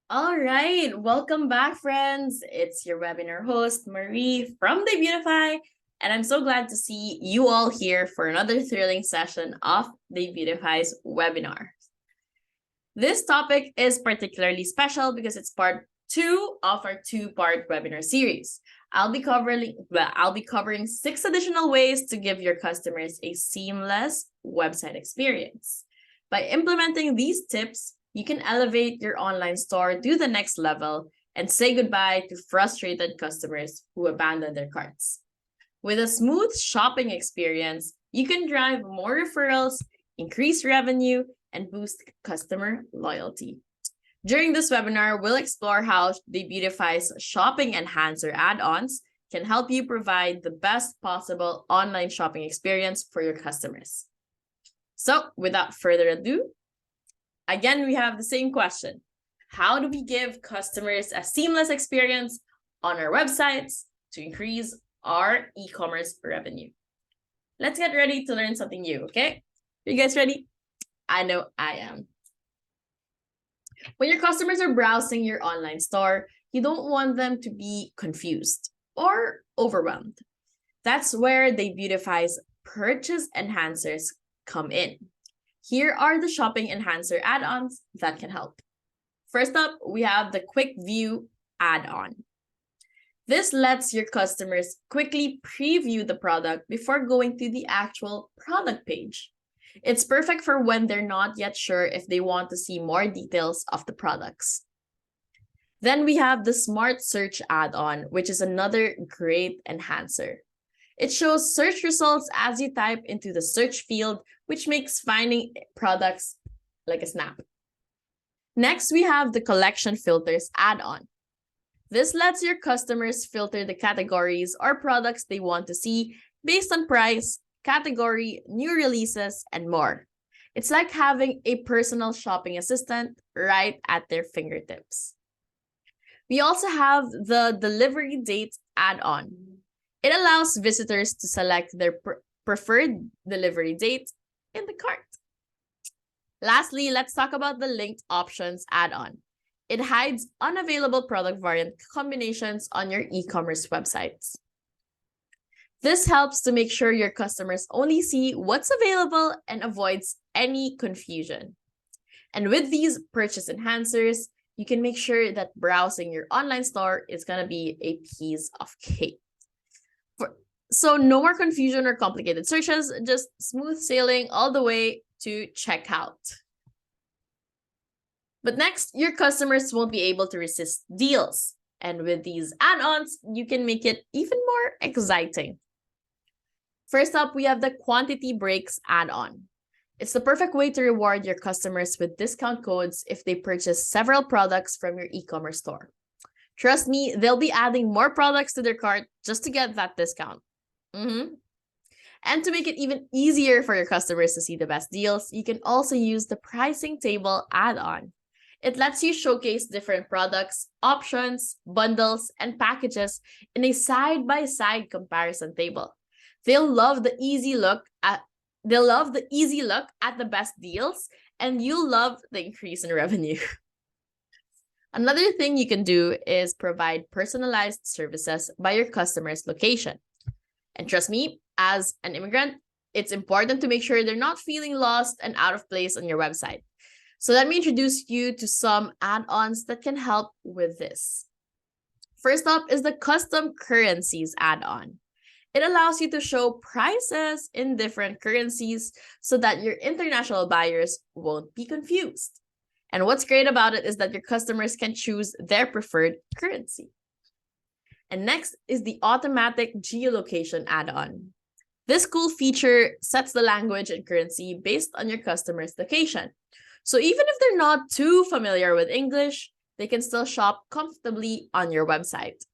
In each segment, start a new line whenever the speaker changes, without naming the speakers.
All right, welcome back, friends. It's your webinar host, Marie from Debutify, and I'm so glad to see you all here for another thrilling session of Debutify's webinar. This topic is particularly special because it's part 2 of our two-part webinar series. I'll be covering 6 additional ways to give your customers a seamless website experience. By implementing these tips, you can elevate your online store to the next level and say goodbye to frustrated customers who abandon their carts. With a smooth shopping experience, you can drive more referrals, increase revenue, and boost customer loyalty. During this webinar, we'll explore how Debutify's shopping enhancer add-ons can help you provide the best possible online shopping experience for your customers. So, without further ado, again, we have the same question. How do we give customers a seamless experience on our websites to increase our e-commerce revenue? Let's get ready to learn something new, okay? Are you guys ready? I know I am. When your customers are browsing your online store, you don't want them to be confused or overwhelmed. That's where Debutify's purchase enhancers come in. Here are the shopping enhancer add-ons that can help. First up, we have the Quick View add-on. This lets your customers quickly preview the product before going to the actual product page. It's perfect for when they're not yet sure if they want to see more details of the products. Then we have the Smart Search add-on, which is another great enhancer. It shows search results as you type into the search field, which makes finding products like a snap. Next, we have the Collection Filters add-on. This lets your customers filter the categories or products they want to see based on price, category, new releases, and more. It's like having a personal shopping assistant right at their fingertips. We also have the Delivery Date add-on. It allows visitors to select their preferred delivery date in the cart. Lastly, let's talk about the Linked Options add-on. It hides unavailable product variant combinations on your e-commerce websites. This helps to make sure your customers only see what's available and avoids any confusion. And with these purchase enhancers, you can make sure that browsing your online store is going to be a piece of cake. So no more confusion or complicated searches, just smooth sailing all the way to checkout. But next, your customers won't be able to resist deals. And with these add-ons, you can make it even more exciting. First up, we have the Quantity Breaks add-on. It's the perfect way to reward your customers with discount codes if they purchase several products from your e-commerce store. Trust me, they'll be adding more products to their cart just to get that discount. And to make it even easier for your customers to see the best deals, you can also use the Pricing Table add-on. It lets you showcase different products, options, bundles, and packages in a side-by-side comparison table. They'll love the easy look at the best deals, and you'll love the increase in revenue. Another thing you can do is provide personalized services by your customer's location. And trust me, as an immigrant, it's important to make sure they're not feeling lost and out of place on your website. So let me introduce you to some add-ons that can help with this. First up is the Custom Currencies add-on. It allows you to show prices in different currencies so that your international buyers won't be confused. And what's great about it is that your customers can choose their preferred currency. And next is the Automatic Geolocation add-on. This cool feature sets the language and currency based on your customer's location. So even if they're not too familiar with English, they can still shop comfortably on your website.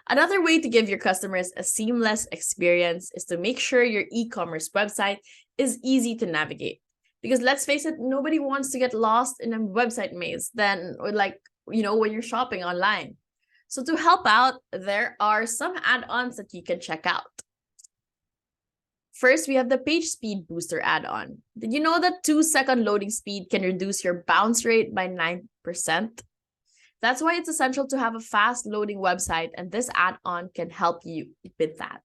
Another way to give your customers a seamless experience is to make sure your e-commerce website is easy to navigate. Because let's face it, nobody wants to get lost in a website maze when you're shopping online. So to help out, there are some add-ons that you can check out. First, we have the Page Speed Booster add-on. Did you know that 2-second loading speed can reduce your bounce rate by 9%? That's why it's essential to have a fast loading website, and this add-on can help you with that.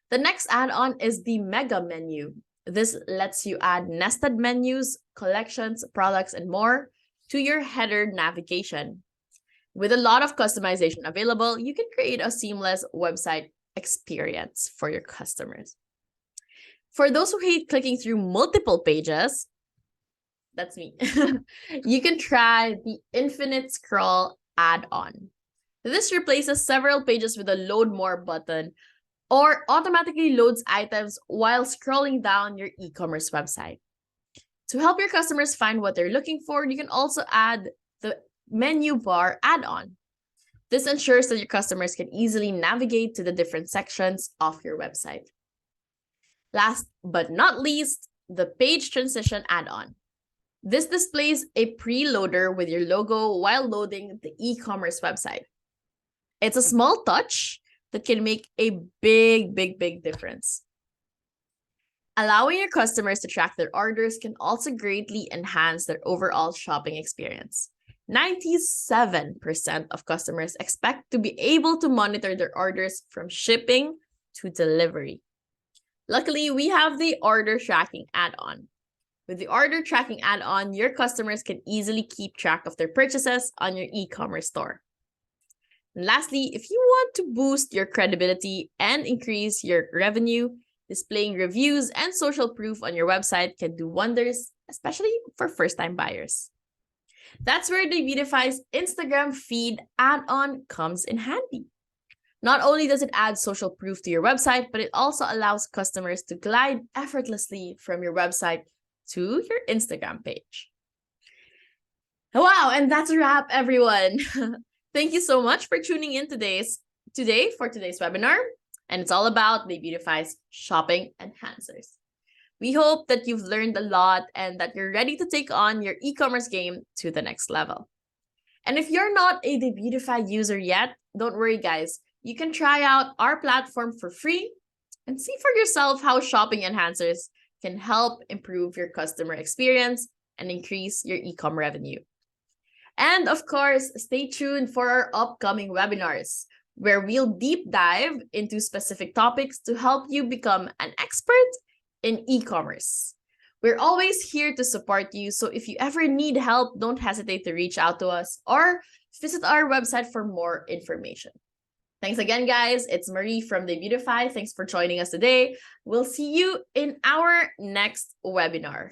The next add-on is the Mega Menu. This lets you add nested menus, collections, products, and more to your header navigation. With a lot of customization available, you can create a seamless website experience for your customers. For those who hate clicking through multiple pages, that's me, you can try the Infinite Scroll add-on. This replaces several pages with a Load More button, or automatically loads items while scrolling down your e-commerce website. To help your customers find what they're looking for, you can also add the Menu Bar add-on. This ensures that your customers can easily navigate to the different sections of your website. Last but not least, the Page Transition add-on. This displays a preloader with your logo while loading the e-commerce website. It's a small touch that can make a big difference. Allowing your customers to track their orders can also greatly enhance their overall shopping experience. 97% of customers expect to be able to monitor their orders from shipping to delivery. Luckily, we have the Order Tracking add-on. With the Order Tracking add-on, your customers can easily keep track of their purchases on your e-commerce store. And lastly, if you want to boost your credibility and increase your revenue, displaying reviews and social proof on your website can do wonders, especially for first-time buyers. That's where Debutify's Instagram feed add-on comes in handy. Not only does it add social proof to your website, but it also allows customers to glide effortlessly from your website to your Instagram page. Wow, and that's a wrap, everyone. Thank you so much for tuning in today for today's webinar, and it's all about Debutify's shopping enhancers. We hope that you've learned a lot and that you're ready to take on your e-commerce game to the next level. And if you're not a Debutify user yet, don't worry, guys. You can try out our platform for free and see for yourself how shopping enhancers can help improve your customer experience and increase your e-com revenue. And of course, stay tuned for our upcoming webinars, where we'll deep dive into specific topics to help you become an expert in e-commerce. We're always here to support you, so if you ever need help, don't hesitate to reach out to us or visit our website for more information. Thanks again, guys. It's Marie from Debutify. Thanks for joining us today. We'll see you in our next webinar.